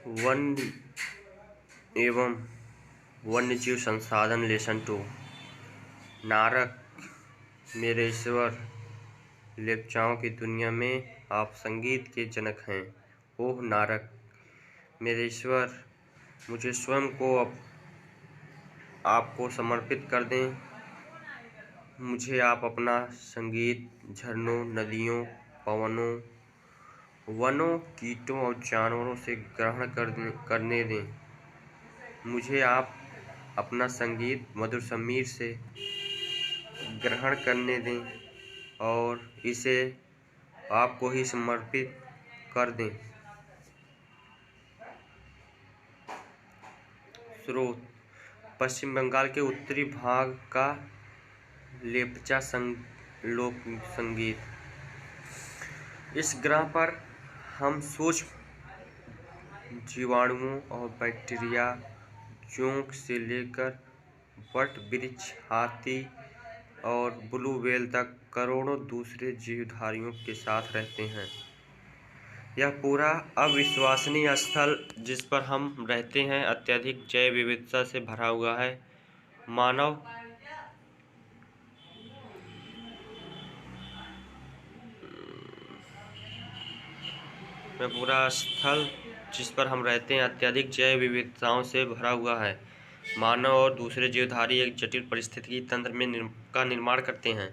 One एवं वन्यजीव संसाधन लेसन 2। नारक मेरे ईश्वर, लेप्चाओं की दुनिया में आप संगीत के जनक हैं। ओह नारक मेरे ईश्वर, मुझे स्वयं को आपको समर्पित कर दें। मुझे आप अपना संगीत झरनों, नदियों, पवनों, वनों, कीटों और जानवरों से ग्रहण करने दें। मुझे आप अपना संगीत मधुर समीर से ग्रहण करने दें और इसे आपको ही समर्पित कर दें। स्रोत: पश्चिम बंगाल के उत्तरी भाग का लेप्चा लोक संगीत। इस ग्रह पर हम सूक्ष्म जीवाणुओं और बैक्टीरिया, जोंक से लेकर वट वृक्ष, हाथी और ब्लू व्हेल तक करोड़ों दूसरे जीवधारियों के साथ रहते हैं। यह पूरा अविश्वसनीय स्थल जिस पर हम रहते हैं अत्यधिक जैव विविधता से भरा हुआ है। मानव पूरा स्थल जिस पर हम रहते हैं अत्यधिक जैव विविधताओं से भरा हुआ है। मानव और दूसरे जीवधारी एक जटिल पारिस्थितिकी तंत्र का निर्माण करते हैं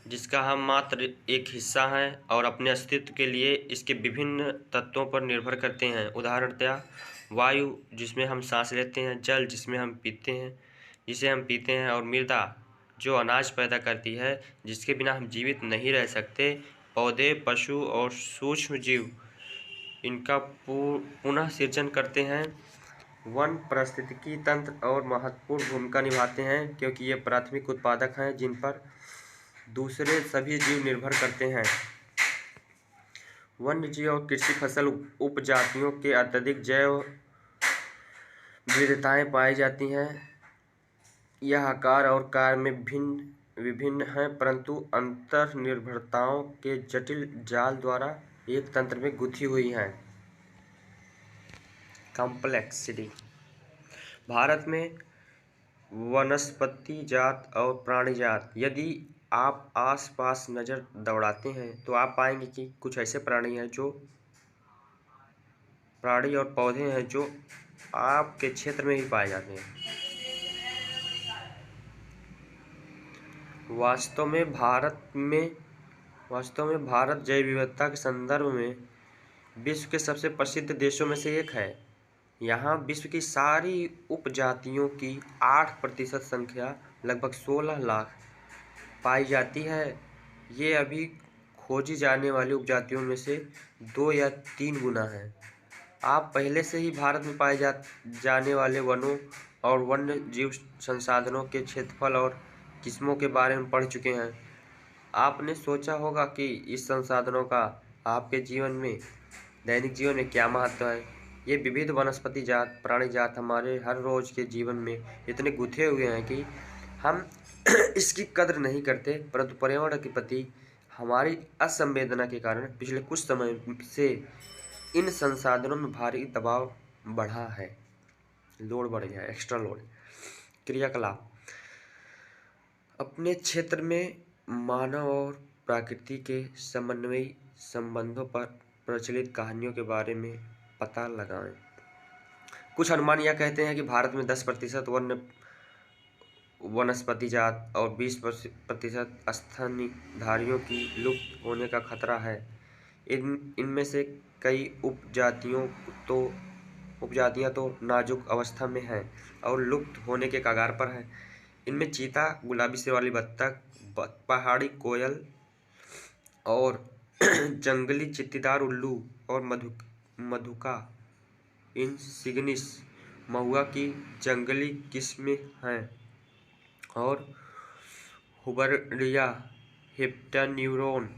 जिसका हम मात्र एक हिस्सा हैं और अपने अस्तित्व के लिए इसके विभिन्न तत्वों पर निर्भर करते हैं। उदाहरणतः वायु जिसमें हम सांस लेते हैं, जल जिसे हम पीते हैं और मृदा जो अनाज पैदा करती है जिसके बिना हम जीवित नहीं रह सकते। पौधे, पशु और सूक्ष्म जीव इनका पुनः सृजन करते हैं। वन पारिस्थितिकी तंत्र और महत्वपूर्ण भूमिका निभाते हैं क्योंकि ये प्राथमिक उत्पादक हैं जिन पर दूसरे सभी जीव निर्भर करते हैं। वन्यजीव और कृषि फसल उपजातियों के अत्यधिक जैव विविधताएं पाई जाती हैं। यह आकार और कार्य में विभिन्न हैं परंतु अंतर्निर्भरताओं के जटिल जाल द्वारा एक तंत्र में गुथी हुई हैं। कॉम्प्लेक्सिटी: भारत में वनस्पति जात और प्राणी जात। यदि आप आसपास नज़र दौड़ाते हैं तो आप पाएंगे कि कुछ ऐसे प्राणी और पौधे हैं जो आपके क्षेत्र में ही पाए जाते हैं। वास्तव में भारत जैव विविधता के संदर्भ में विश्व के सबसे प्रसिद्ध देशों में से एक है। यहाँ विश्व की सारी उपजातियों की 8% संख्या लगभग 16 लाख पाई जाती है। ये अभी खोजी जाने वाली उपजातियों में से 2 या 3 गुना है। आप पहले से ही भारत में पाए जाने वाले वनों और वन्य जीव संसाधनों के क्षेत्रफल और किस्मों के बारे में पढ़ चुके हैं। आपने सोचा होगा कि इस संसाधनों का आपके दैनिक जीवन में क्या महत्व है। ये विविध वनस्पति जात, प्राणी जात हमारे हर रोज के जीवन में इतने गुथे हुए हैं कि हम इसकी कद्र नहीं करते, परंतु पर्यावरण के प्रति हमारी असंवेदना के कारण पिछले कुछ समय से इन संसाधनों में भारी दबाव बढ़ा है। लोड बढ़ गया है, एक्स्ट्रा लोड। क्रियाकलाप: अपने क्षेत्र में मानव और प्रकृति के समन्वयी संबंधों पर प्रचलित कहानियों के बारे में पता लगाएं। कुछ अनुमान यह कहते हैं कि भारत में 10% वनस्पति जात और 20% स्तनधारियों की लुप्त होने का खतरा है। इनमें से कई उपजातियां तो नाजुक अवस्था में हैं और लुप्त होने के कगार पर हैं। इनमें चीता, गुलाबी सिर वाली बत्तख, पहाड़ी कोयल और जंगली चित्तीदार उल्लू और मधुका इंसिग्निस महुआ की जंगली किस्में हैं और हुबर्डिया हिप्टेन्यूरोन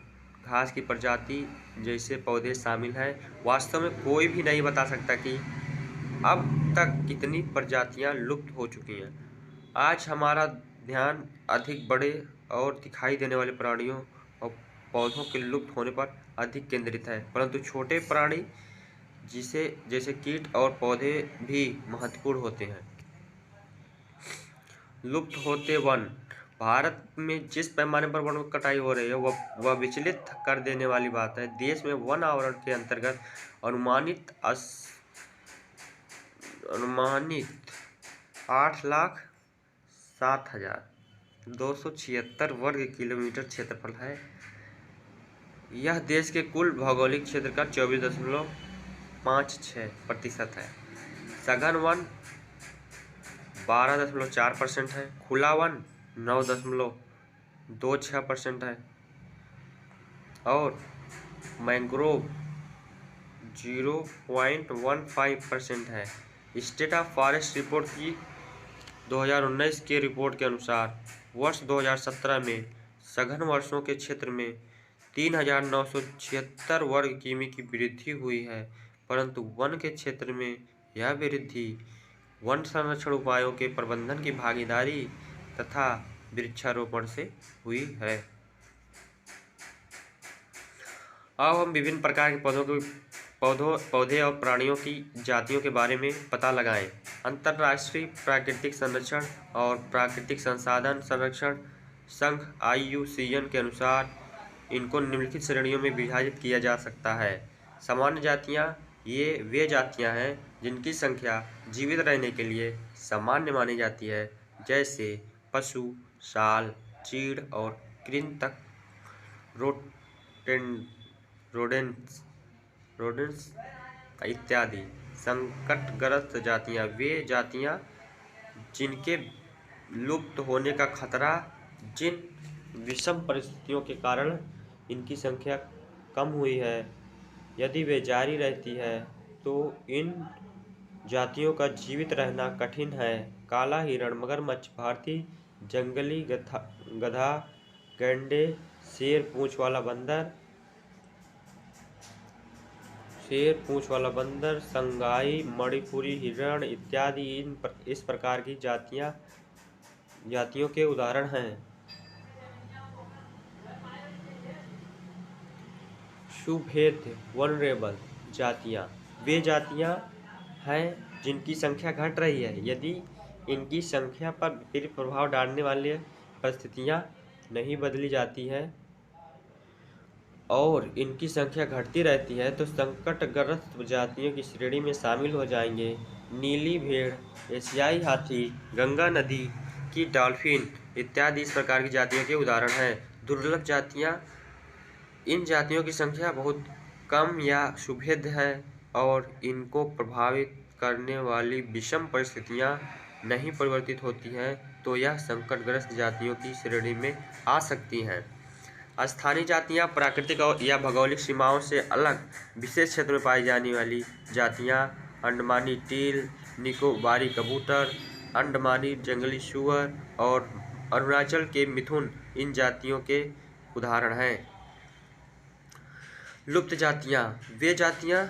घास की प्रजाति जैसे पौधे शामिल हैं। वास्तव में कोई भी नहीं बता सकता कि अब तक कितनी प्रजातियां लुप्त हो चुकी हैं। आज हमारा ध्यान अधिक बड़े और दिखाई देने वाले प्राणियों और पौधों के लुप्त होने पर अधिक केंद्रित है, परंतु छोटे प्राणी जिसे जैसे कीट और पौधे भी महत्वपूर्ण होते हैं। लुप्त होते वन। भारत में जिस पैमाने पर वन कटाई हो रही है वह विचलित कर देने वाली बात है। देश में वन आवरण के अंतर्गत अनुमानित 8,07,276 वर्ग किलोमीटर क्षेत्रफल है। यह देश के कुल भौगोलिक क्षेत्र का 24.56% है। सघन वन 12.4% है। खुला वन 9.26% है और मैंग्रोव 0.15% है। स्टेट ऑफ फॉरेस्ट रिपोर्ट की 2019 के रिपोर्ट के अनुसार वर्ष 2017 में सघन वर्षों के क्षेत्र में 3,976 वर्ग किमी की वृद्धि हुई है, परंतु वन के क्षेत्र में यह वृद्धि वन संरक्षण उपायों के प्रबंधन की भागीदारी तथा वृक्षारोपण से हुई है। अब हम विभिन्न प्रकार के पौधे और प्राणियों की जातियों के बारे में पता लगाएं। अंतर्राष्ट्रीय प्राकृतिक संरक्षण और प्राकृतिक संसाधन संरक्षण संघ IUCN के अनुसार इनको निम्नलिखित श्रेणियों में विभाजित किया जा सकता है। सामान्य जातियां ये वे जातियां हैं जिनकी संख्या जीवित रहने के लिए सामान्य मानी जाती है, जैसे पशु, साल, चीड़ और कृंतक, रोडेंट्स इत्यादि। संकटग्रस्त जातियां वे जातियां जिनके लुप्त होने का खतरा, जिन विषम परिस्थितियों के कारण इनकी संख्या कम हुई है, यदि वे जारी रहती है तो इन जातियों का जीवित रहना कठिन है। काला हिरण, मगरमच्छ, भारतीय जंगली गधा, गैंडे, शेर पूंछ वाला बंदर, संगाई, मणिपुरी हिरण इत्यादि इस प्रकार की जातियों के उदाहरण हैं। सुभेद्य वनरेबल जातियां वे जातियां हैं जिनकी संख्या घट रही है, यदि इनकी संख्या पर विपरीत प्रभाव डालने वाली परिस्थितियां नहीं बदली जाती हैं और इनकी संख्या घटती रहती है तो संकटग्रस्त जातियों की श्रेणी में शामिल हो जाएंगे। नीली भेड़, एशियाई हाथी, गंगा नदी की डॉल्फिन इत्यादि इस प्रकार की जातियों के उदाहरण हैं। दुर्लभ जातियां इन जातियों की संख्या बहुत कम या सुभेद्य है और इनको प्रभावित करने वाली विषम परिस्थितियां नहीं परिवर्तित होती हैं तो यह संकटग्रस्त जातियों की श्रेणी में आ सकती हैं। स्थानीय जातियां प्राकृतिक या भौगोलिक सीमाओं से अलग विशेष क्षेत्र में पाई जाने वाली जातियां अंडमानी टील, निकोबारी कबूतर, अंडमानी जंगली सूअर और अरुणाचल के मिथुन इन जातियों के उदाहरण हैं। लुप्त जातियां वे जातियां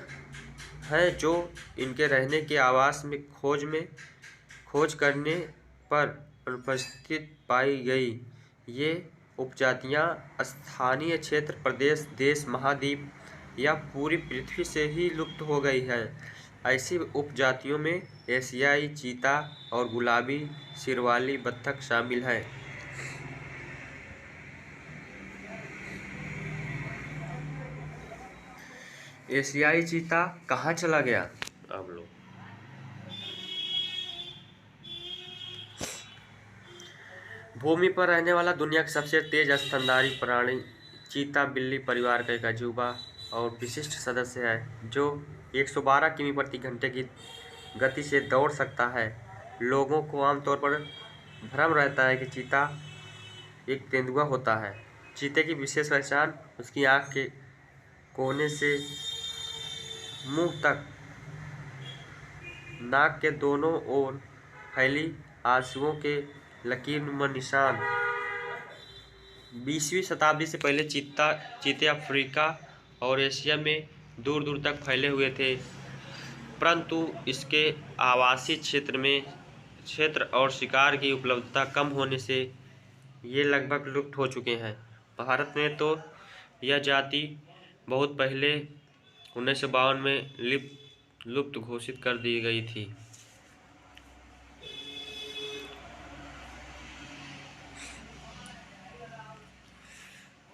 हैं जो इनके रहने के आवास में खोज करने पर अनुपस्थित पाई गई। ये उपजातियां स्थानीय क्षेत्र, प्रदेश, देश, महाद्वीप या पूरी पृथ्वी से ही लुप्त हो गई है। ऐसी उपजातियों में एशियाई चीता और गुलाबी सिर वाली बत्तख शामिल हैं। एशियाई चीता कहाँ चला गया? अब लोग भूमि पर रहने वाला दुनिया का सबसे तेज स्तनधारी प्राणी चीता बिल्ली परिवार का एक अजूबा और विशिष्ट सदस्य है जो 112 किमी प्रति घंटे की गति से दौड़ सकता है। लोगों को आमतौर पर भ्रम रहता है कि चीता एक तेंदुआ होता है। चीते की विशेष पहचान उसकी आँख के कोने से मुंह तक नाक के दोनों ओर फैली आंसुओं के लकीरनुमा निशान। 20वीं शताब्दी से पहले चीते अफ्रीका और एशिया में दूर दूर तक फैले हुए थे, परंतु इसके आवासीय क्षेत्र और शिकार की उपलब्धता कम होने से ये लगभग लुप्त हो चुके हैं। भारत में तो यह जाति बहुत पहले 1952 में लुप्त घोषित कर दी गई थी।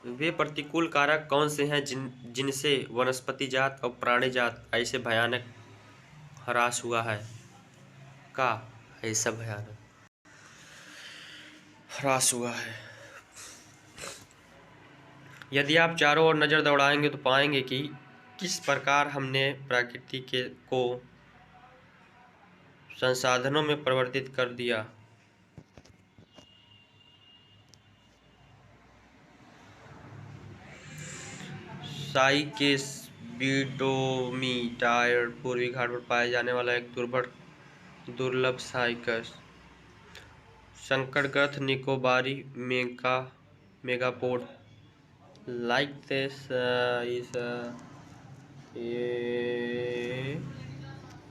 वे प्रतिकूल कारक कौन से हैं जिनसे वनस्पति जात और प्राणी जात ऐसे भयानक ह्रास हुआ है? का ऐसा भयानक ह्रास हुआ है। यदि आप चारों ओर नज़र दौड़ाएंगे तो पाएंगे कि किस प्रकार हमने प्रकृति को संसाधनों में परिवर्तित कर दिया। साइकेस बीडोमीटायर पूर्वी घाट पर पाया जाने वाला एक दुर्लभ साइकस। संकटग्रस्त Nicobari megapode like this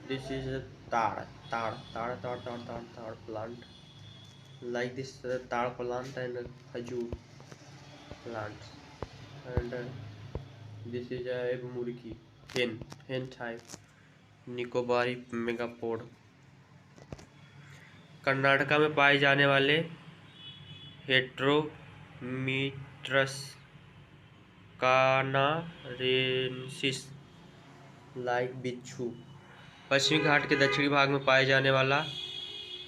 this is a tar plant like this tar plant and khajur plants and this is a murki hen type Nicobari megapode. Karnataka में पाए जाने वाले हेट्रोमीट्रस कानारेंसिस लाइक बिच्छू। पश्चिमी घाट के दक्षिणी भाग में पाए जाने वाला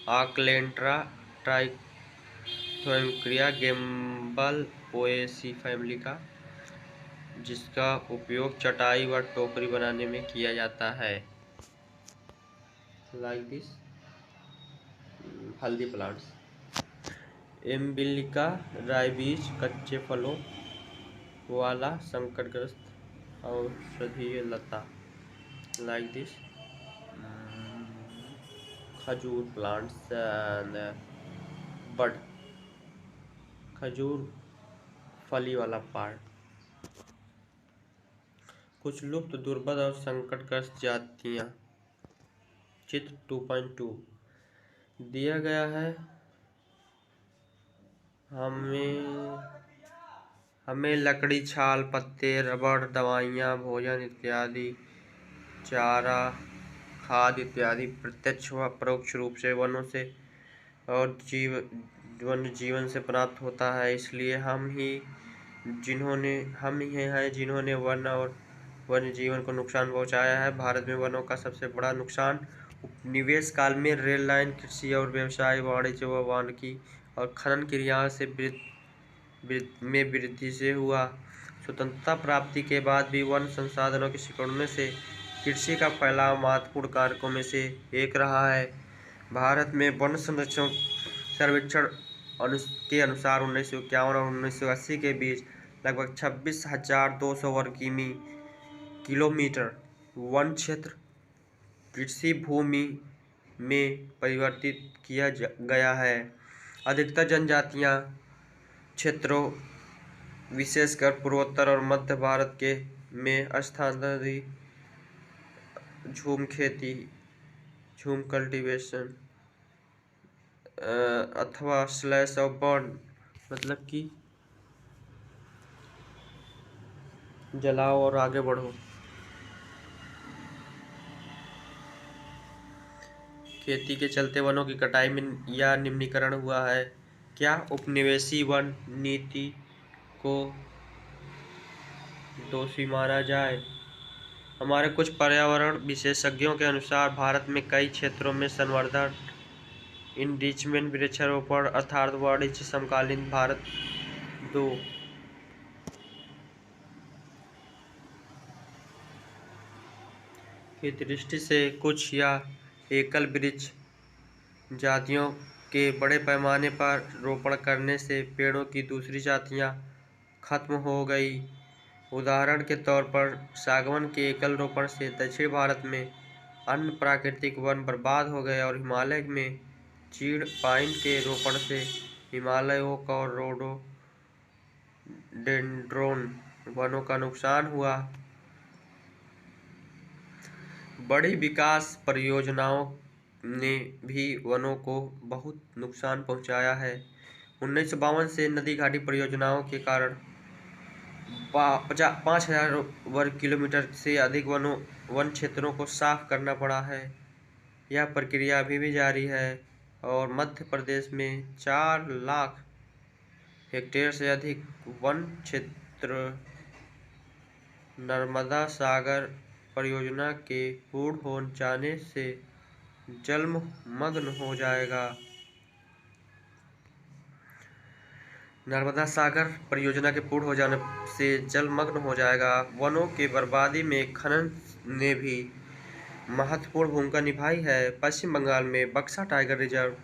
आक्लेंट्रा ट्राइथोम्क्रिया गेम्बल पोएसी फैमिली का, जिसका उपयोग चटाई व टोकरी बनाने में किया जाता है। लाइक दिस हल्दी प्लांट्स। एम्बिलिका राइबीज कच्चे फलों वाला संकटग्रस्त औषधीय लता। लाइक दिस खजूर प्लांट्स एंड बड खजूर फली वाला पार्ट। कुछ लुप्त दुर्लभ और संकटग्रस्त जातियां। चित्र 2.2 दिया गया है। हमें लकड़ी, छाल, पत्ते, रबड़, दवाइयाँ, भोजन इत्यादि, चारा, खाद्य इत्यादि प्रत्यक्ष व परोक्ष रूप से वनों से और वन्य जीवन से प्राप्त होता है। इसलिए हम ही हैं जिन्होंने वन और वन्य जीवन को नुकसान पहुंचाया है। भारत में वनों का सबसे बड़ा नुकसान उपनिवेश काल में रेल लाइन, कृषि और व्यवसाय, वाणिज्य व वानिकी और खनन क्रियाओं से वृद्धि से हुआ। स्वतंत्रता प्राप्ति के बाद भी वन संसाधनों के सिकुड़ने से कृषि का फैलाव महत्वपूर्ण कारकों में से एक रहा है। भारत में वन संरक्षण सर्वेक्षण के अनुसार 1951 और 1980 के बीच लगभग 26,200 वर्ग किलोमीटर वन क्षेत्र कृषि भूमि में परिवर्तित किया गया है। अधिकतर जनजातियां क्षेत्रों, विशेषकर पूर्वोत्तर और मध्य भारत में स्थानांतरित झूम खेती, झूम कल्टीवेशन अथवा स्लैश ऑफ बर्न मतलब कि जलाओ और आगे बढ़ो खेती के चलते वनों की कटाई में या निम्नीकरण हुआ है। क्या उपनिवेशी वन नीति को दोषी माना जाए? हमारे कुछ पर्यावरण विशेषज्ञों के अनुसार भारत में कई क्षेत्रों में संवर्धन, इनरिचमेंट, वृक्षारोपण अर्थात वाणिज्य समकालीन भारत 2 की दृष्टि से कुछ या एकल वृक्ष जातियों के बड़े पैमाने पर रोपण करने से पेड़ों की दूसरी जातियां खत्म हो गई। उदाहरण के तौर पर सागवान के एकल रोपण से दक्षिण भारत में अन्य प्राकृतिक वन बर्बाद हो गए और हिमालय में चीड़ पाइन के रोपण से हिमालय ओक और रोडोडेंड्रोन वनों का नुकसान हुआ। बड़ी विकास परियोजनाओं ने भी वनों को बहुत नुकसान पहुंचाया है। 1952 से नदी घाटी परियोजनाओं के कारण 5,000 वर्ग किलोमीटर से अधिक वनों वन क्षेत्रों को साफ करना पड़ा है। यह प्रक्रिया अभी भी जारी है और मध्य प्रदेश में 4 लाख हेक्टेयर से अधिक वन क्षेत्र नर्मदा सागर परियोजना के पूर्ण हो जाने से जलमग्न हो जाएगा। नर्मदा सागर परियोजना के पूर्ण हो जाने से जलमग्न हो जाएगा। वनों की बर्बादी में खनन ने भी महत्वपूर्ण भूमिका निभाई है। पश्चिम बंगाल में बक्सा टाइगर रिजर्व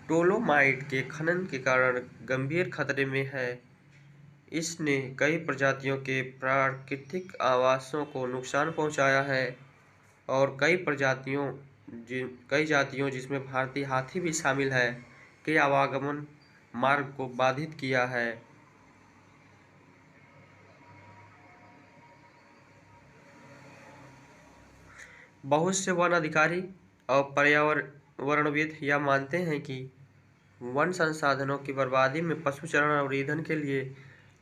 डोलोमाइट के खनन के कारण गंभीर खतरे में है। इसने कई प्रजातियों के प्राकृतिक आवासों को नुकसान पहुंचाया है और कई जातियों जिसमें भारतीय हाथी भी शामिल है के आवागमन मार्ग को बाधित किया है। बहुत से वन अधिकारी और पर्यावरणविद यह मानते हैं कि वन संसाधनों की बर्बादी में पशु चारण और ईंधन के लिए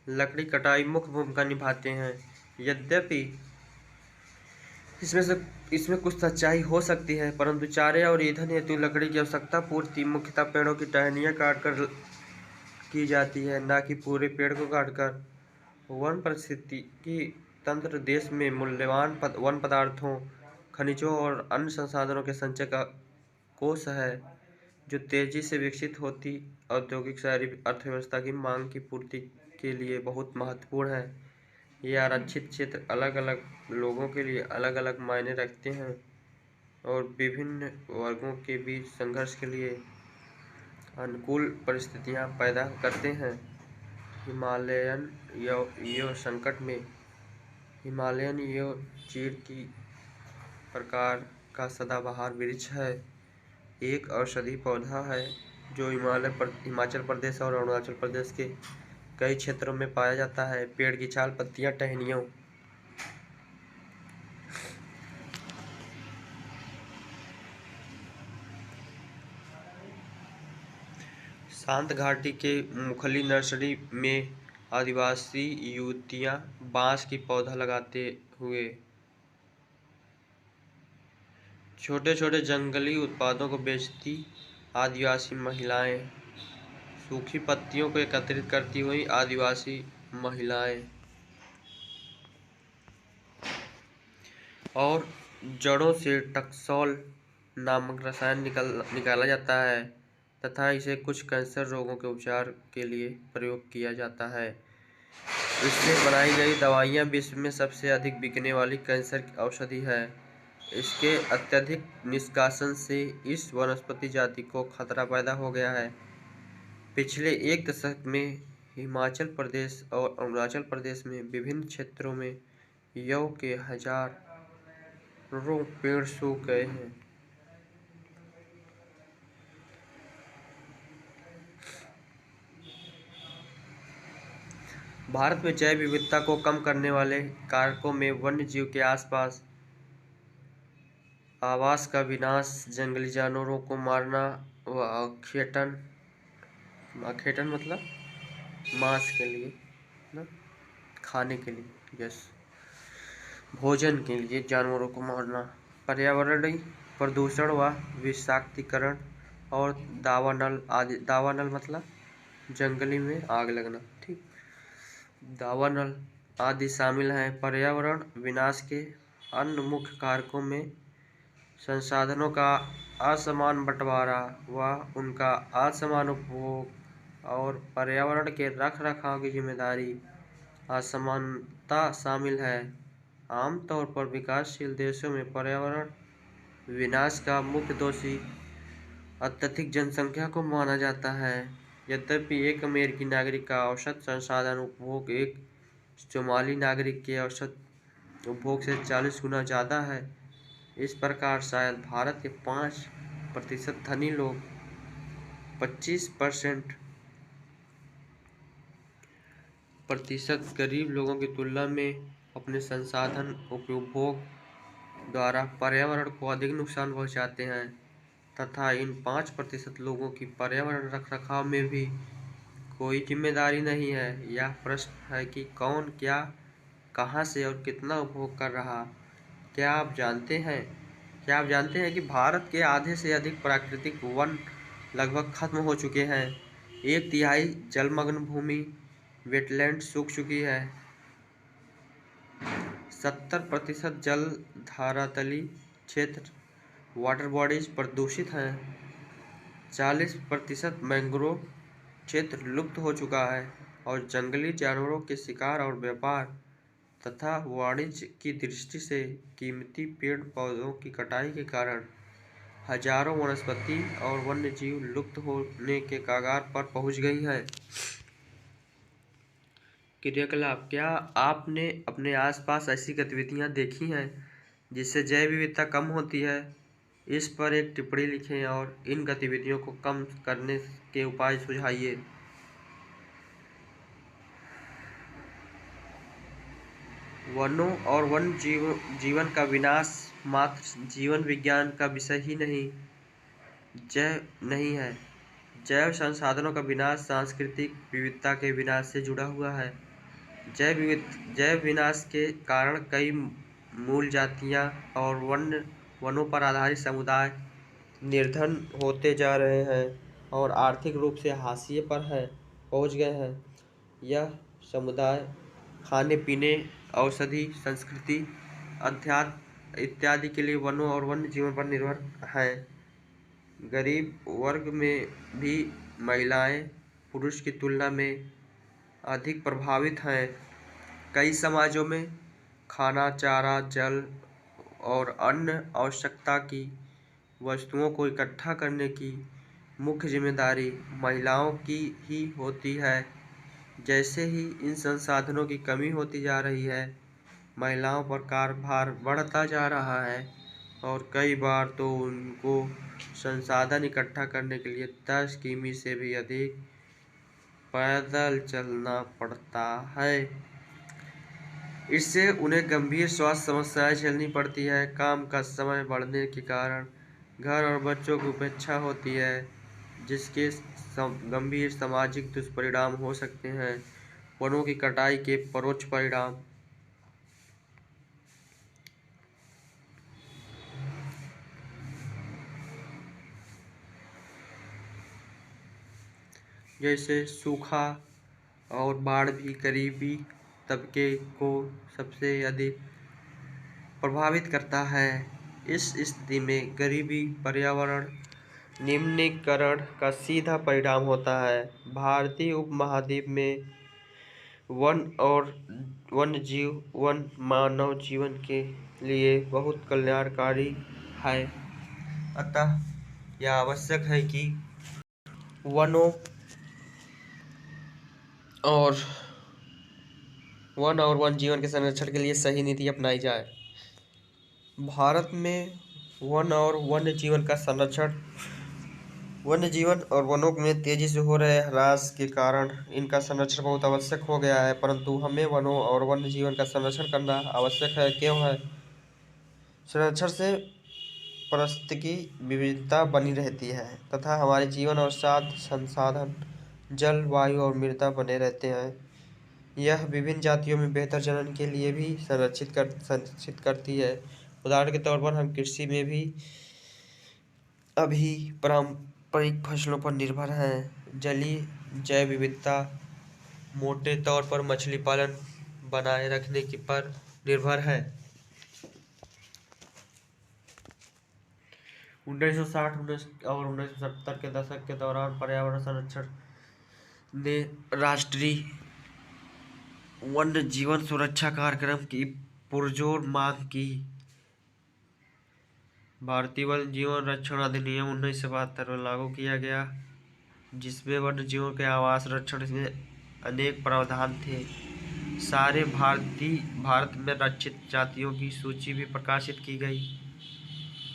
लकड़ी कटाई मुख्य भूमिका निभाते हैं। यद्यपि इसमें कुछ सच्चाई हो सकती है, परंतु चारे और ईंधन हेतु लकड़ी की आवश्यकता पूर्ति मुख्यतः पेड़ों की टहनियाँ काटकर की जाती है, न कि पूरे पेड़ को काटकर। वन पारिस्थितिकी तंत्र देश में मूल्यवान वन पदार्थों, खनिजों और अन्य संसाधनों के संचय का कोष है, जो तेजी से विकसित होती औद्योगिक शहरी अर्थव्यवस्था की मांग की पूर्ति के लिए बहुत महत्वपूर्ण है। ये आरक्षित क्षेत्र अलग अलग लोगों के लिए अलग अलग मायने रखते हैं और विभिन्न वर्गों के बीच संघर्ष के लिए अनुकूल परिस्थितियां पैदा करते हैं। हिमालयन यो संकट में हिमालयन यो चीड़ की प्रकार का सदाबहार वृक्ष है। एक औषधि पौधा है जो हिमाचल प्रदेश और अरुणाचल प्रदेश के कई क्षेत्रों में पाया जाता है। पेड़ की छाल, पत्तियां, टहनियों शांत घाटी के मुखली नर्सरी में आदिवासी युवतियां बांस की पौधा लगाते हुए छोटे छोटे जंगली उत्पादों को बेचती आदिवासी महिलाएं, सूखी पत्तियों को एकत्रित करती हुई आदिवासी महिलाएं और जड़ों से टकसोल नामक रसायन निकाला जाता है तथा इसे कुछ कैंसर रोगों के उपचार के लिए प्रयोग किया जाता है। इससे बनाई गई दवाइयाँ विश्व में सबसे अधिक बिकने वाली कैंसर की औषधि है। इसके अत्यधिक निष्कासन से इस वनस्पति जाति को खतरा पैदा हो गया है। पिछले 1 दशक में हिमाचल प्रदेश और अरुणाचल प्रदेश में विभिन्न क्षेत्रों में यव के हजारों पेड़ सूख गए हैं। भारत में जैव विविधता को कम करने वाले कारकों में वन्य जीव के आसपास आवास का विनाश, जंगली जानवरों को मारना व अखेटन मतलब मांस के लिए ना, खाने के लिए, यस, भोजन के लिए जानवरों को मारना, पर्यावरणीय प्रदूषण व विषाक्तीकरण और दावानल आदि। दावानल मतलब जंगली में आग लगना, ठीक। दावानल आदि शामिल हैं। पर्यावरण विनाश के अन्य मुख्य कारकों में संसाधनों का असमान बंटवारा व उनका असमान उपभोग और पर्यावरण के रखरखाव की जिम्मेदारी असमानता शामिल है। आमतौर पर विकासशील देशों में पर्यावरण विनाश का मुख्य दोषी अत्यधिक जनसंख्या को माना जाता है। यद्यपि एक अमेरिकी नागरिक का औसत संसाधन उपभोग एक सोमाली नागरिक के औसत उपभोग से 40 गुना ज़्यादा है। इस प्रकार शायद भारत के 5% धनी लोग 25% गरीब लोगों की तुलना में अपने संसाधन उपभोग द्वारा पर्यावरण को अधिक नुकसान पहुंचाते हैं तथा इन 5% लोगों की पर्यावरण रखरखाव में भी कोई जिम्मेदारी नहीं है। यह प्रश्न है कि कौन क्या, कहां से और कितना उपभोग कर रहा क्या आप जानते हैं कि भारत के आधे से अधिक प्राकृतिक वन लगभग खत्म हो चुके हैं। 1/3 जलमग्न भूमि वेटलैंड सूख चुकी है। 70% जल धरातली क्षेत्र वाटर बॉडीज प्रदूषित हैं। 40% मैंग्रोव क्षेत्र लुप्त हो चुका है और जंगली जानवरों के शिकार और व्यापार तथा वाणिज्य की दृष्टि से कीमती पेड़ पौधों की कटाई के कारण हजारों वनस्पति और वन्य जीव लुप्त होने के कगार पर पहुंच गई हैं। क्रियाकलाप: क्या आपने अपने आसपास ऐसी गतिविधियां देखी हैं जिससे जैव विविधता कम होती है? इस पर एक टिप्पणी लिखें और इन गतिविधियों को कम करने के उपाय सुझाइए। वनों और वन्य जीवन का विनाश मात्र जीवन विज्ञान का विषय ही नहीं है। जैव संसाधनों का विनाश सांस्कृतिक विविधता के विनाश से जुड़ा हुआ है। जैव विनाश के कारण कई मूल जातियां और वनों पर आधारित समुदाय निर्धन होते जा रहे हैं और आर्थिक रूप से हाशिए पर पहुंच गए हैं। यह समुदाय खाने पीने, औषधि, संस्कृति, अध्यात्म इत्यादि के लिए वनों और वन्य जीवन पर निर्भर हैं। गरीब वर्ग में भी महिलाएं पुरुष की तुलना में अधिक प्रभावित हैं। कई समाजों में खाना, चारा, जल और अन्य आवश्यकता की वस्तुओं को इकट्ठा करने की मुख्य जिम्मेदारी महिलाओं की ही होती है। जैसे ही इन संसाधनों की कमी होती जा रही है, महिलाओं पर कार्यभार बढ़ता जा रहा है और कई बार तो उनको संसाधन इकट्ठा करने के लिए 10 किमी से भी अधिक पैदल चलना पड़ता है। इससे उन्हें गंभीर स्वास्थ्य समस्याएं झेलनी पड़ती है। काम का समय बढ़ने के कारण घर और बच्चों की उपेक्षा होती है, जिसके गंभीर सामाजिक दुष्परिणाम हो सकते हैं। वनों की कटाई के परोक्ष परिणाम: जैसे सूखा और बाढ़ भी गरीबी तबके को सबसे अधिक प्रभावित करता है। इस स्थिति में गरीबी पर्यावरण निम्नीकरण का सीधा परिणाम होता है। भारतीय उपमहाद्वीप में वन और वन्य मानव जीवन के लिए बहुत कल्याणकारी है। अतः यह आवश्यक है कि वनों और वन्य जीवन के संरक्षण के लिए सही नीति अपनाई जाए। भारत में वन और वन्य जीवन का संरक्षण वन्य जीवन और वनों में तेजी से हो रहे ह्रास के कारण इनका संरक्षण बहुत आवश्यक हो गया है। परंतु हमें वनों और वन्य जीवन का संरक्षण करना आवश्यक है। क्यों है? संरक्षण से पारिस्थितिकी विविधता बनी रहती है तथा हमारे जीवन और साथ संसाधन जल, वायु और मृदा बने रहते हैं। यह विभिन्न जातियों में बेहतर जनन के लिए भी संरक्षित करती है। उदाहरण के तौर पर हम कृषि में भी अभी पारंपरिक फसलों पर निर्भर हैं। जलीय जैव विविधता मोटे तौर पर मछली पालन बनाए रखने की पर निर्भर है। 1960 और 1970 के दशक के दौरान पर्यावरण संरक्षण ने राष्ट्रीय वन्य जीवन सुरक्षा कार्यक्रम की पुरजोर मांग की। भारतीय वन्य जीवन रक्षण अधिनियम 1972 में लागू किया गया, जिसमें वन्य जीवों के आवास रक्षण में अनेक प्रावधान थे। सारे भारत में रक्षित जातियों की सूची भी प्रकाशित की गई।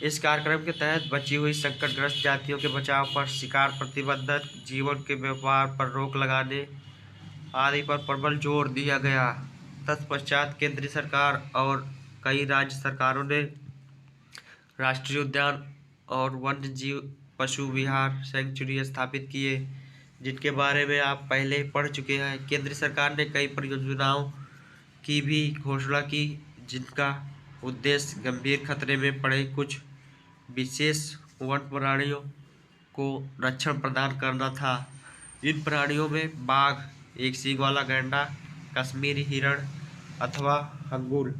इस कार्यक्रम के तहत बची हुई संकटग्रस्त जातियों के बचाव पर, शिकार प्रतिबंधक, जीवन के व्यापार पर रोक लगाने आदि पर प्रबल जोर दिया गया। तत्पश्चात केंद्रीय सरकार और कई राज्य सरकारों ने राष्ट्रीय उद्यान और वन्य जीव पशु विहार सैंक्चुरी स्थापित किए, जिनके बारे में आप पहले ही पढ़ चुके हैं। केंद्र सरकार ने कई परियोजनाओं की भी घोषणा की, जिनका उद्देश्य गंभीर खतरे में पड़े कुछ विशेष वन प्राणियों को रक्षण प्रदान करना था। इन प्राणियों में बाघ, एक सींग वाला गैंडा, कश्मीरी हिरण अथवा हंगुल,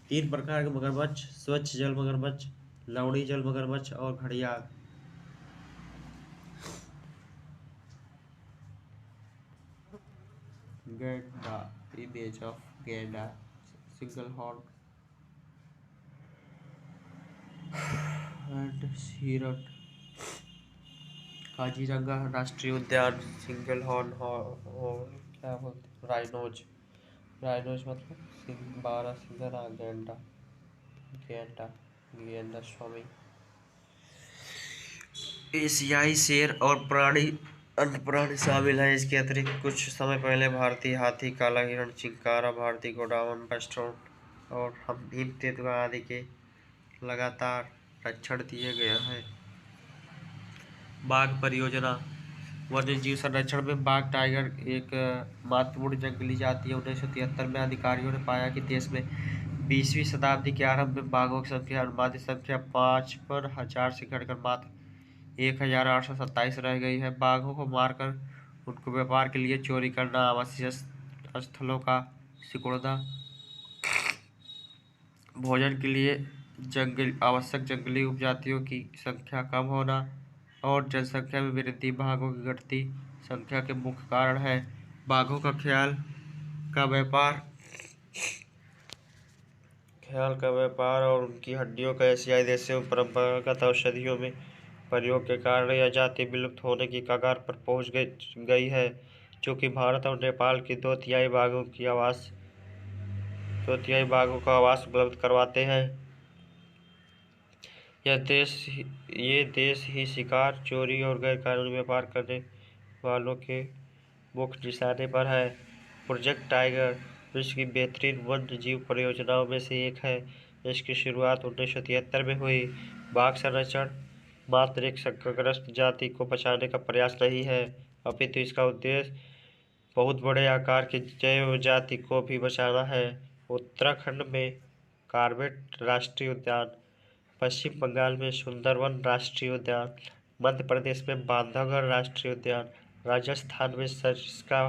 3 प्रकार के मगरमच्छ, स्वच्छ जल मगरमच्छ, लवणी जल मगरमच्छ और घड़ियाल। गैंडा, इमेज ऑफ गैंडा, सिंगल हॉर्न एंड हिरण। काजीरंगा राष्ट्रीय उद्यान, सिंगल हॉर्न क्या बोलते, राइनोज मतलब 12 सिंगल गैंडा, गेंडा स्वामी। एशियाई शेर और अन्य प्राणी शामिल हैं। इसके अतिरिक्त कुछ समय पहले भारतीय हाथी, काला हिरण, चिंकारा, भारतीय गोडाउन, बस्टर्न और हिम तेंदुआ आदि के लगातार रक्षण दिए गए हैं। बाघ परियोजना। वन्य जीव संरक्षण में बाघ टाइगर एक महत्वपूर्ण जंगली जाति है। 1973 में अधिकारियों ने पाया कि देश में 20वीं शताब्दी के आरंभ में बाघों की संख्या अनुमानित संख्या 55,000 से घटकर मात्र 1,827 रह गई है। बाघों को मारकर उनको व्यापार के लिए चोरी करना, आवासीय स्थलों का सिकुड़ना, भोजन के लिए आवश्यक जंगली उपजातियों की संख्या कम होना और जनसंख्या में वृद्धि बाघों की घटती संख्या के मुख्य कारण है। बाघों का ख्याल का व्यापार और उनकी हड्डियों का एशियाई देशों में परंपरागत औषधियों में प्रयोग के कारण यह जाति विलुप्त होने की कगार पर पहुंच गई है, जो कि भारत और नेपाल की 2/3 बाघों का आवास उपलब्ध करवाते हैं। ये देश ही शिकार, चोरी और गैरकानूनी व्यापार करने वालों के मुख्य निशाने पर है। प्रोजेक्ट टाइगर विश्व की बेहतरीन वन्य जीव परियोजनाओं में से एक है। इसकी शुरुआत 1973 में हुई। बाघ संरक्षण मात्र एक संकटग्रस्त जाति को बचाने का प्रयास नहीं है, अपितु इसका उद्देश्य बहुत बड़े आकार की जैव जाति को भी बचाना है। उत्तराखंड में कॉर्बेट राष्ट्रीय उद्यान, पश्चिम बंगाल में सुंदरवन राष्ट्रीय उद्यान, मध्य प्रदेश में बांधवगढ़ राष्ट्रीय उद्यान, राजस्थान में सरिस्का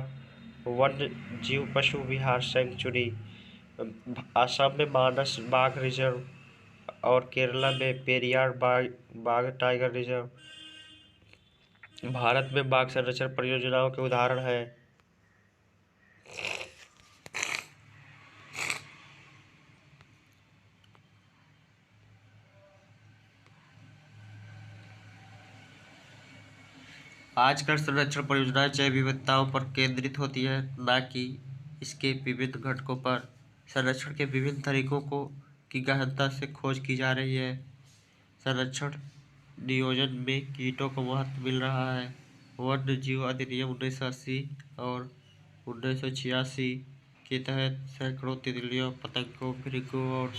वन्य जीव पशु विहार सेंचुरी, असम में मानस बाघ रिजर्व और केरला में पेरियार बाघ टाइगर रिजर्व भारत में बाघ संरक्षण परियोजनाओं के उदाहरण हैं। आजकल संरक्षण परियोजनाएं जैव विविधताओं पर केंद्रित होती है, न कि इसके विभिन्न घटकों पर। संरक्षण के विभिन्न तरीकों की गहनता से खोज की जा रही है। संरक्षण नियोजन में कीटों को महत्व मिल रहा है। वन्य जीव अधिनियम 1980 और 1986 के तहत सैकड़ों तितलियों, पतंगों, भृंगों और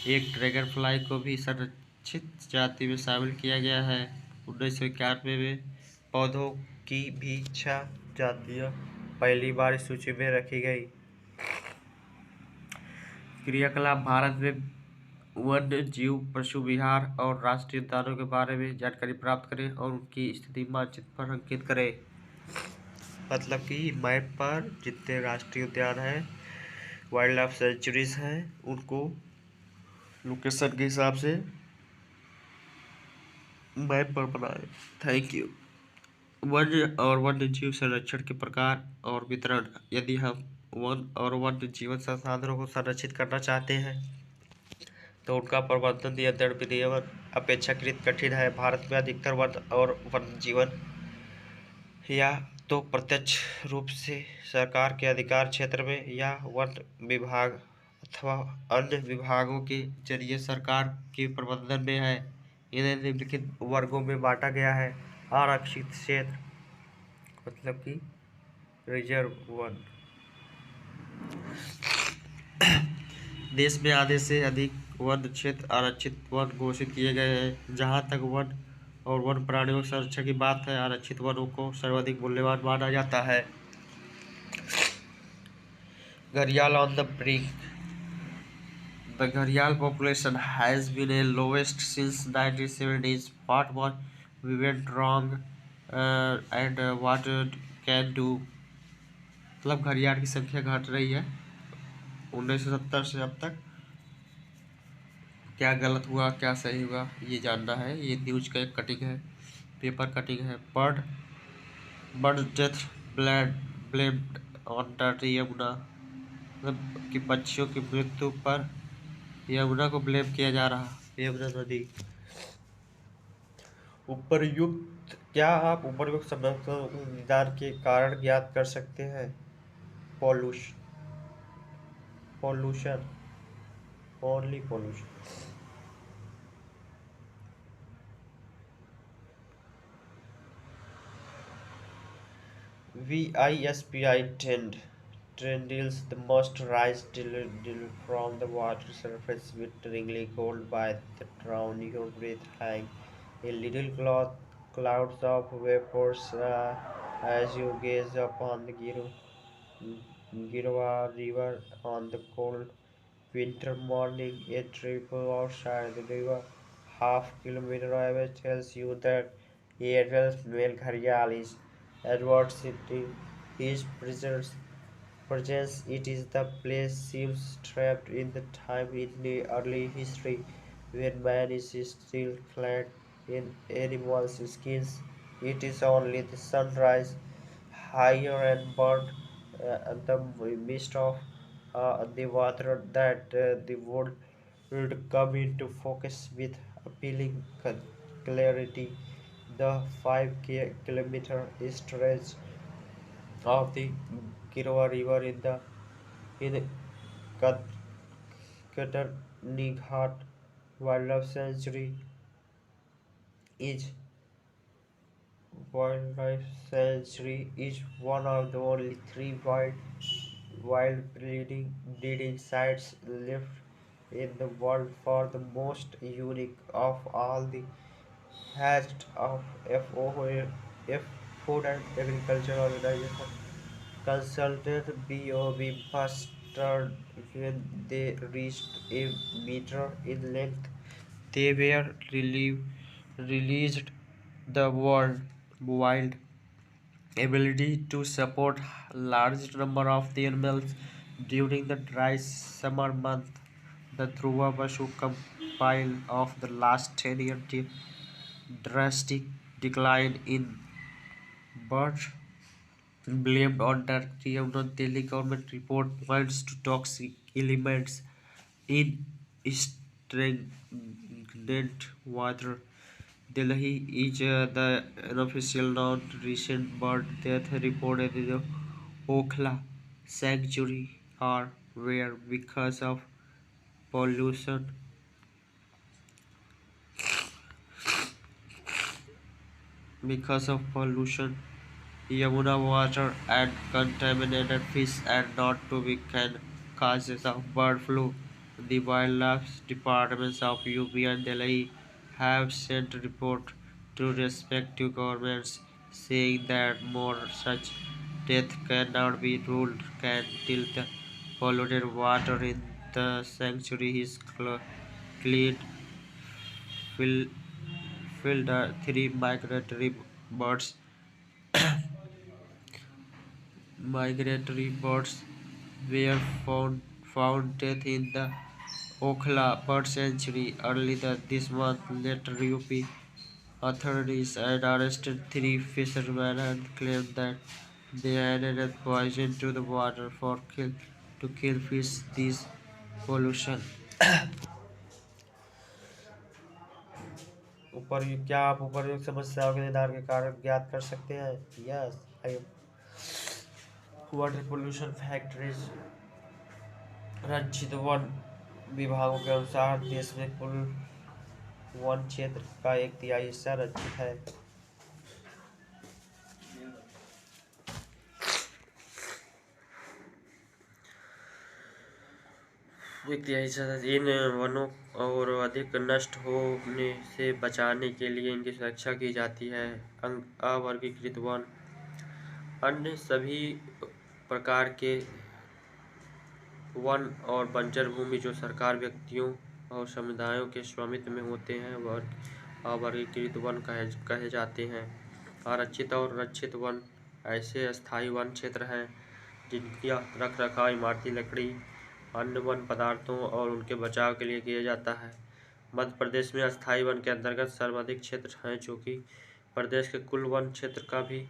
एक ड्रैगन फ्लाई को भी संरक्षित जाति में शामिल किया गया है। 1991 में पौधों की भी 6 जातियां पहली बार इस सूची में रखी गई। क्रियाकलाप। भारत में वन्य जीव पशु विहार और राष्ट्रीय उद्यानों के बारे में जानकारी प्राप्त करें और उनकी स्थिति मानचित्र पर अंकित करें। मतलब कि मैप पर जितने राष्ट्रीय उद्यान हैं, वाइल्ड लाइफ सेंचुरीज हैं, उनको लोकेशन के हिसाब से मैप पर बनाएं। Thank you. वन्य और वन्य जीव संरक्षण के प्रकार और वितरण। यदि हम वन और वन्य जीवन संसाधनों को संरक्षित करना चाहते हैं तो उनका प्रबंधन नियंत्रण विनियमन अपेक्षाकृत कठिन है। भारत में अधिकतर वन और वन्य जीवन या तो प्रत्यक्ष रूप से सरकार के अधिकार क्षेत्र में या वन विभाग अथवा अन्य विभागों के जरिए सरकार के प्रबंधन में है। इन्हें निम्नलिखित वर्गों में बांटा गया है। आरक्षित क्षेत्र मतलब कि रिजर्व वन। देश में आधे से अधिक वन क्षेत्र आरक्षित वन घोषित किए गए हैं। जहां तक वन और वन प्राणियों के संरक्षण की बात है, आरक्षित वनों को सर्वाधिक मूल्यवान माना जाता है। घड़ियाल on the brink. The gharial population has been a lowest since 1970s. We went wrong and what can do? मतलब घड़ियाल की संख्या घट रही है 1970 से अब तक। क्या गलत हुआ क्या सही हुआ ये जानना है। ये न्यूज का एक कटिंग है, पेपर कटिंग है। Bird death blamed on Yamuna, मतलब कि पक्षियों की मृत्यु पर यमुना को ब्लेम किया जा रहा। यमुना नदी। उपर्युक्त क्या आप उपर्युक्त समस्याओं के निदान के कारण ज्ञात कर सकते हैं? Pollution, only pollution. VISPI trendles the most rise from the water surface witteringly cold by the drown your breath hang a little clouds of vapors as you gaze upon the Girwa river on the cold winter morning. A triple outside the river half kilometer away tells you that a adult male gharial is adversity his presence. It is the place seems trapped in the time in the early history when man is still clad in animals' skins. It is only the sunrise higher and burnt the mist of the water that the world would come into focus with appealing clarity. The 5 kilometer stretch of the Kirwa River in Kat- Katarni Ghat Wildlife Sanctuary is one of the only three wild breeding sites left in the world. For the most unique of all, the hatched of F Food and Agriculture Organization consulted BOB mustard when they reached a meter in length. They were released the wild ability to support large number of the animals during the dry summer month. The Dhruva Basu compile of the last 10 years drastic decline in birds blamed on Turkey. Delhi government report points to toxic elements in stagnant water. Delhi is the unofficial non-recent bird death reported in the Okhla sanctuary are where pollution because of pollution. Yamuna water and contaminated fish and not to be can causes of bird flu. The wildlife departments of UP and Delhi have sent report to respective governments saying that more such death cannot be ruled can till the polluted water in the sanctuary is cleaned. Fill, filled three birds migratory birds were found dead in the Okhla Bird Sanctuary early this month. Later, UP authorities had arrested three fishermen and claimed that they had added poison to the water to kill fish. This pollution. क्या आप उपर्युक्त समस्याओं के निदान के कारण ज्ञात कर सकते हैं? Yes, water pollution factories. Ranjit one विभागों के अनुसार देश में कुल वन क्षेत्र का 1/3 हिस्सा रंजित है। इन वनों और अधिक नष्ट होने से बचाने के लिए इनकी सुरक्षा की जाती है। अवर्गीकृत वन अन्य सभी प्रकार के वन और बंजर भूमि जो सरकार, व्यक्तियों और समुदायों के स्वामित्व में होते हैं वह अवर्गीकृत वन कहे जाते हैं। आरक्षित और रक्षित वन ऐसे अस्थायी वन क्षेत्र हैं जिनकी रख रखाव इमारती लकड़ी, अन्य वन पदार्थों और उनके बचाव के लिए किया जाता है। मध्य प्रदेश में अस्थायी वन के अंतर्गत सर्वाधिक क्षेत्र हैं, जो कि प्रदेश के कुल वन क्षेत्र का भी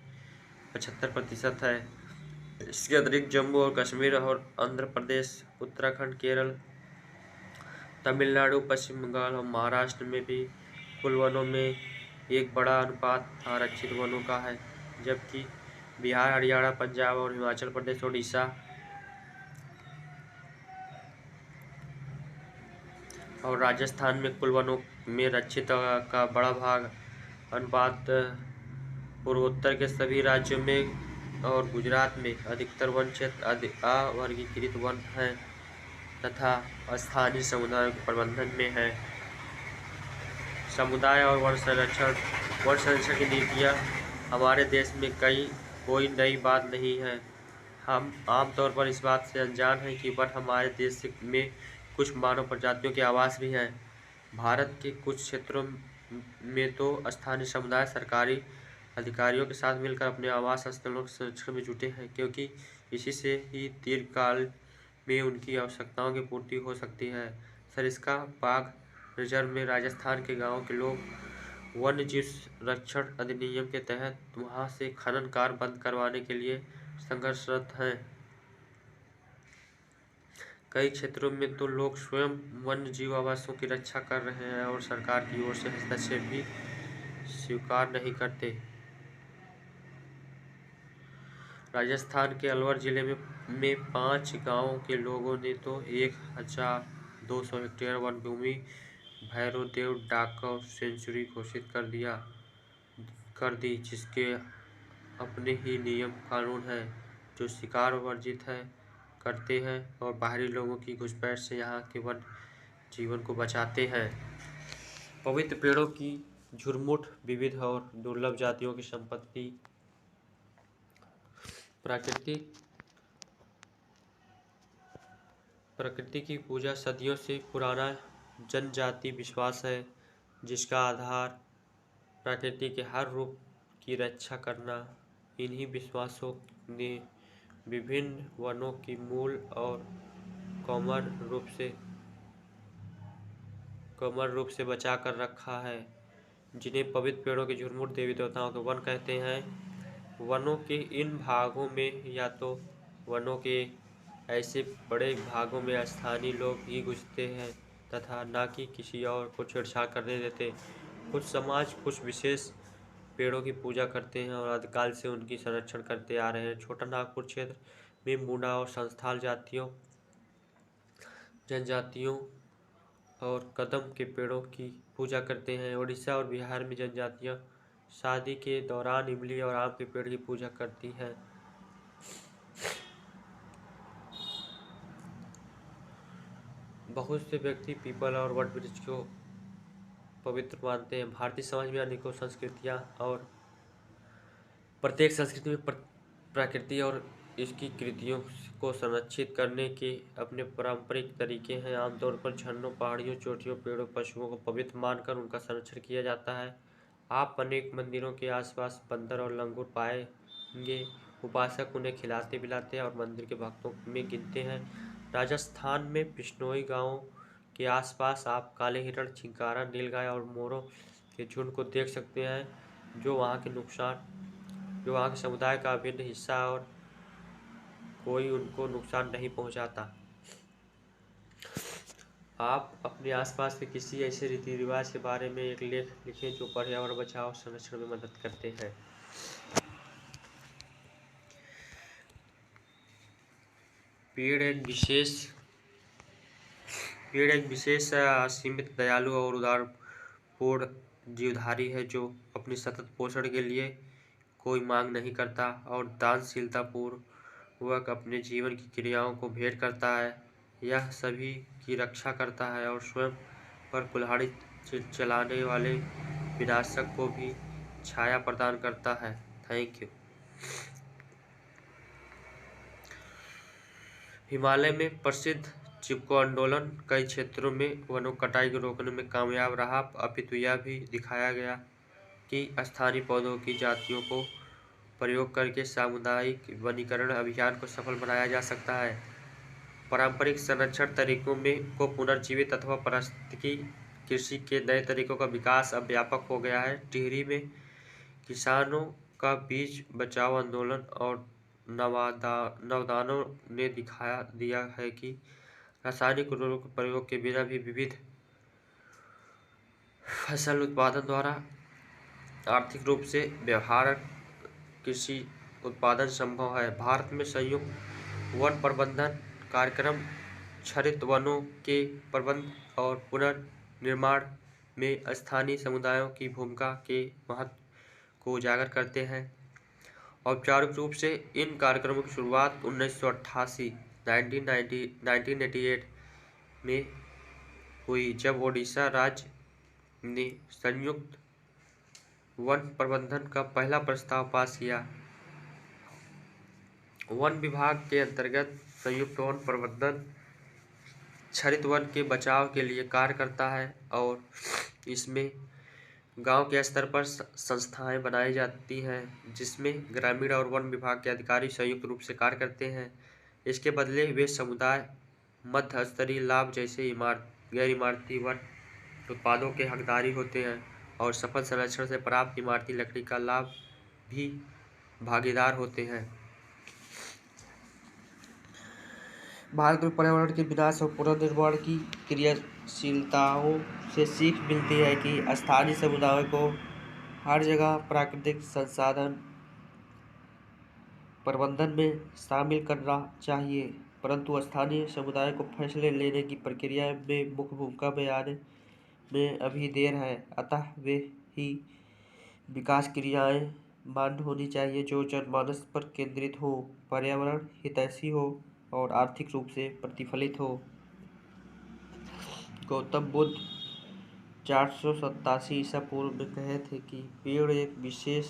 75% है। इसके अतिरिक्त जम्मू और कश्मीर और आंध्र प्रदेश, उत्तराखंड, केरल, तमिलनाडु, पश्चिम बंगाल और महाराष्ट्र में भी कुल वनों में एक बड़ा अनुपात आरक्षित वनों का है, जबकि बिहार, हरियाणा, पंजाब और हिमाचल प्रदेश, ओडिशा और राजस्थान में कुल वनों में रक्षित का बड़ा भाग अनुपात पूर्वोत्तर के सभी राज्यों में और गुजरात में अधिकतर वन क्षेत्र अवर्गीकृत वन हैं तथा स्थानीय समुदायों के प्रबंधन में है। समुदाय और वन संरक्षण की नीतियाँ हमारे देश में कोई नई बात नहीं है। हम आमतौर पर इस बात से अनजान हैं कि वन हमारे देश में कुछ मानव प्रजातियों के आवास भी हैं। भारत के कुछ क्षेत्रों में तो स्थानीय समुदाय सरकारी अधिकारियों के साथ मिलकर अपने आवास स्थलों के संरक्षण में जुटे हैं, क्योंकि इसी से ही दीर्घकाल में उनकी आवश्यकताओं की पूर्ति हो सकती है। सरिस्का बाघ रिजर्व में राजस्थान के गांवों के लोग वन्य जीव संरक्षण अधिनियम के तहत वहां से खनन कार्य बंद करवाने के लिए संघर्षरत हैं। कई क्षेत्रों में तो लोग स्वयं वन्य जीव आवासों की रक्षा कर रहे हैं और सरकार की ओर से हस्तक्षेप भी स्वीकार नहीं करते। राजस्थान के अलवर जिले में 5 गांवों के लोगों ने तो 1200 हेक्टेयर वन भूमि भैरवदेव डाकघर सेंचुरी घोषित कर दी, जिसके अपने ही नियम कानून हैं जो शिकार वर्जित करते हैं और बाहरी लोगों की घुसपैठ से यहाँ के वन जीवन को बचाते हैं। पवित्र पेड़ों की झुरमुट विविध और दुर्लभ जातियों की संपत्ति। प्रकृति की पूजा सदियों से पुराना जनजाति विश्वास है, जिसका आधार प्रकृति के हर रूप की रक्षा करना। इन्हीं विश्वासों ने विभिन्न वनों की मूल और कमर रूप से बचा कर रखा है, जिन्हें पवित्र पेड़ों के झुरमुट देवी देवताओं के वन कहते हैं। वनों के इन भागों में या तो वनों के ऐसे बड़े भागों में स्थानीय लोग ही घुसते हैं तथा न कि किसी और को छेड़छाड़ करने देते। कुछ समाज कुछ विशेष पेड़ों की पूजा करते हैं और आदिकाल से उनकी संरक्षण करते आ रहे हैं। छोटा नागपुर क्षेत्र में मूंडा और संथाल जनजातियों और कदम के पेड़ों की पूजा करते हैं। उड़ीसा और बिहार में जनजातियां शादी के दौरान इमली और आम के पेड़ की पूजा करती हैं। बहुत से व्यक्ति पीपल और वट वृक्ष को पवित्र मानते हैं। भारतीय समाज में अनेकों संस्कृतियां और प्रत्येक संस्कृति में प्रकृति और इसकी कृतियों को संरक्षित करने के अपने पारंपरिक तरीके हैं। आमतौर पर झरनों, पहाड़ियों, चोटियों, पेड़ों, पशुओं को पवित्र मानकर उनका संरक्षण किया जाता है। आप अनेक मंदिरों के आसपास बंदर और लंगूर पाएंगे। उपासक उन्हें खिलाते पिलाते और मंदिर के भक्तों में गिनते हैं। राजस्थान में बिश्नोई गांवों के आसपास आप काले हिरण, चिंकारा, नीलगाय और मोरों के झुंड को देख सकते हैं, जो वहां के समुदाय का अभिन्न हिस्सा और कोई उनको नुकसान नहीं पहुंचाता। आप अपने आसपास के किसी ऐसे रीति रिवाज के बारे में एक लेख लिखें जो पर्यावरण बचाव और संरक्षण में मदद करते हैं। पेड़ एक विशेष असीमित, दयालु और उदारपूर्ण जीवधारी है जो अपनी सतत पोषण के लिए कोई मांग नहीं करता और दानशीलता पूर्वक अपने जीवन की क्रियाओं को भेंट करता है। यह सभी की रक्षा करता है और स्वयं पर कुल्हाड़ी चलाने वाले विनाशक को भी छाया प्रदान करता है। Thank you. हिमालय में प्रसिद्ध चिपको आंदोलन कई क्षेत्रों में वनों कटाई को रोकने में कामयाब रहा, अपितु यह भी दिखाया गया कि स्थानीय पौधों की जातियों को प्रयोग करके सामुदायिक वनीकरण अभियान को सफल बनाया जा सकता है। पारंपरिक संरक्षण तरीकों में को पुनर्जीवित अथवा पारिस्थितिकी कृषि के नए तरीकों का विकास अब व्यापक हो गया है। टिहरी में किसानों का बीज बचाओ आंदोलन और नवदानों ने दिखाया दिया है कि रासायनिक उर्वरकों के प्रयोग के बिना भी विविध फसल उत्पादन द्वारा आर्थिक रूप से व्यवहारक कृषि उत्पादन संभव है। भारत में संयुक्त वन प्रबंधन कार्यक्रम क्षरित वनों के प्रबंधन और पुनर्निर्माण में स्थानीय समुदायों की भूमिका के महत्व को उजागर करते हैं। औपचारिक रूप से इन कार्यक्रमों की शुरुआत 1988 में हुई, जब ओडिशा राज्य ने संयुक्त वन प्रबंधन का पहला प्रस्ताव पास किया। वन विभाग के अंतर्गत संयुक्त वन प्रबंधन क्षरित वन के बचाव के लिए कार्य करता है और इसमें गांव के स्तर पर संस्थाएं बनाई जाती हैं, जिसमें ग्रामीण और वन विभाग के अधिकारी संयुक्त रूप से कार्य करते हैं। इसके बदले वे समुदाय मध्य स्तरीय लाभ जैसे गैर इमारती वन उत्पादों के हकदारी होते हैं और सफल संरक्षण से प्राप्त इमारती लकड़ी का लाभ भी भागीदार होते हैं। भारत में पर्यावरण के विनाश और पुनर्निर्माण की क्रियाशीलताओं से सीख मिलती है कि स्थानीय समुदायों को हर जगह प्राकृतिक संसाधन प्रबंधन में शामिल करना चाहिए, परंतु स्थानीय समुदाय को फैसले लेने की प्रक्रिया में मुख्य भूमिका में आने में अभी देर है। अतः वे ही विकास क्रियाएं मान्य होनी चाहिए जो जनमानस पर केंद्रित हो, पर्यावरण हितैषी हो और आर्थिक रूप से प्रतिफलित हो। गौतम बुद्ध 487 ईसा पूर्व में कहे थे कि पेड़ एक विशेष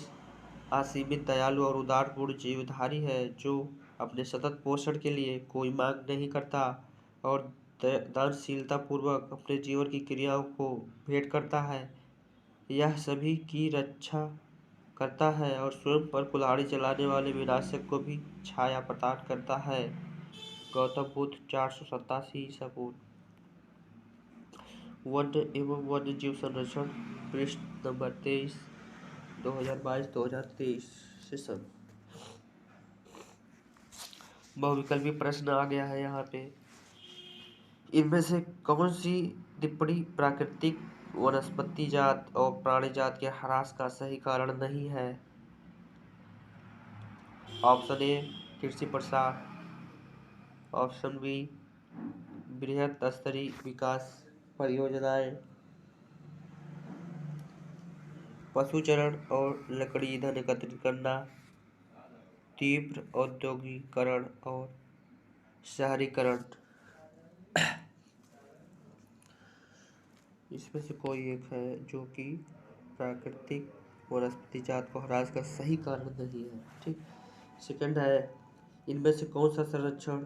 असीमित दयालु और उदारपूर्ण जीवधारी है जो अपने सतत पोषण के लिए कोई मांग नहीं करता और दानशीलता पूर्वक अपने जीवन की क्रियाओं को भेंट करता है। यह सभी की रक्षा करता है और स्वयं पर कुल्हाड़ी चलाने वाले विनाशक को भी छाया प्रदान करता है। गौतम बुद्ध 487 ईसा पूर्व। वन्य एवं वन्य जीव संरक्षण, पृष्ठ नंबर 23, 2022-2023 सेशन। बहुविकल्पी प्रश्न आ गया है यहाँ पे। इनमें से कौन सी टिप्पणी प्राकृतिक वनस्पति जात और प्राणी जात के ह्रास का सही कारण नहीं है? ऑप्शन ए कृषि प्रसार, ऑप्शन बी बृहत स्तरीय विकास परियोजनाएं, पशुचरण और लकड़ी ईंधन एकत्रित करना, तीव्र औद्योगिकरण और शहरीकरण। इसमें से कोई एक है जो कि प्राकृतिक वनस्पति जात को ह्रास का सही कारण नहीं है। ठीक। सेकंड है, इनमें से कौन सा संरक्षण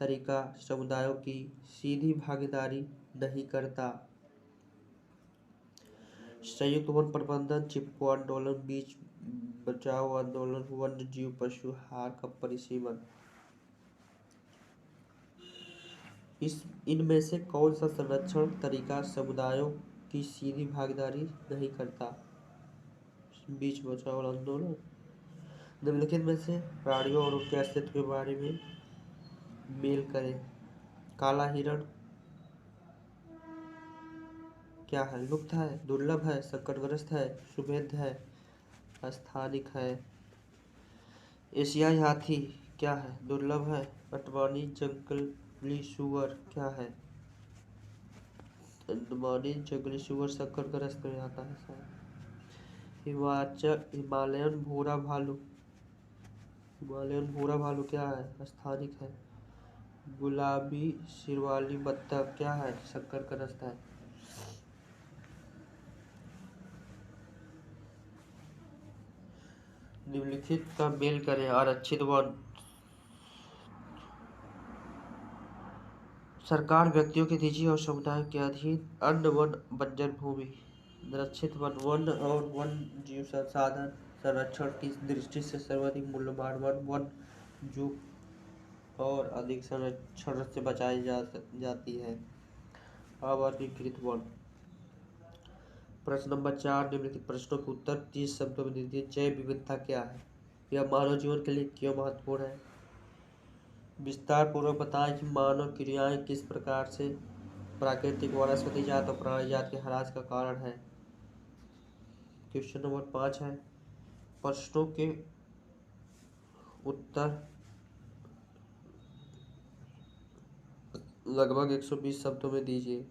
तरीका समुदायों की सीधी भागीदारी नहीं करता? संयुक्त वन प्रबंधन, चिपको आंदोलन, बीज बचाओ आंदोलन, वन्य जीव पशु आहार का परिसीमन। इनमें से कौन सा संरक्षण तरीका समुदायों की सीधी भागीदारी नहीं करता? बीज बचाओ आंदोलन। निम्नलिखित में से प्राणियों और उनके अस्तित्व के बारे में मेल करें। काला हिरण क्या है? लुप्त है, दुर्लभ है, संकटग्रस्त है, सुमेध है, स्थानिक है। एशियाई हाथी क्या है? दुर्लभ है। अंडमानी जंगली सूअर क्या है? अंडमानी जंगली सूअर संकटग्रस्त में आता है शायद। हिमालयन भूरा भालू क्या है? स्थानिक है। गुलाबी सिर वाली बत्तख क्या है? संकटग्रस्त है। निम्नलिखित का मेल करें। आरक्षित वन सरकार व्यक्तियों के निजी और समुदाय के अधीन अन्न वन बंजर भूमि निरक्षित वन वन और वन जीव संसाधन संरक्षण की दृष्टि से सर्वाधिक मूल्यवान वन वन जो और अधिक संरक्षण से बचाई जाती है। अवर्गीकृत वन। प्रश्न नंबर 4 निम्नलिखित प्रश्नों के उत्तर 30 शब्दों में दीजिए। जैव विविधता क्या है? यह मानव जीवन के लिए क्यों महत्वपूर्ण है? विस्तार पूर्वक बताएं कि मानव क्रियाएं किस प्रकार से प्राकृतिक वनस्पति जात और प्राणी जात के ह्रास का कारण है। क्वेश्चन नंबर 5 है। प्रश्नों के उत्तर लगभग 120 शब्दों में दीजिए।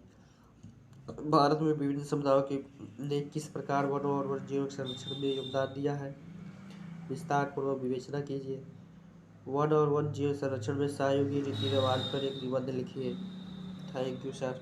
भारत में विभिन्न समुदायों ने किस प्रकार वन और वन्यजीव संरक्षण में योगदान दिया है? विस्तार पूर्वक विवेचना कीजिए। वन और वन्यजीव संरक्षण में सहयोगी रीति रिवाज पर एक निबंध लिखिए। Thank you sir.